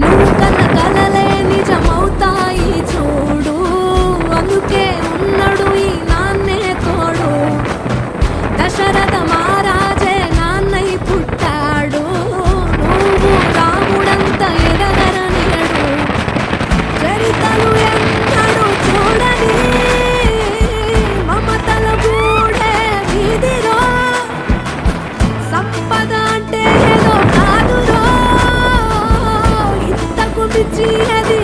నువ్వు కన్న కలలే నిజమవుతాయి చూడు, అందుకే ఉన్నడు ఈ నాన్నే తోడు. దశరథ మహారాజే నాన్నై పుట్టాడు, నువ్వు రాముడంత ఎదగరనియడు. చరితలు ఎన్నడు చూడని మమతల గూడే వీధిలో, సంపద అంటే ఏదో కాదురో, ఇంతకు మించి అది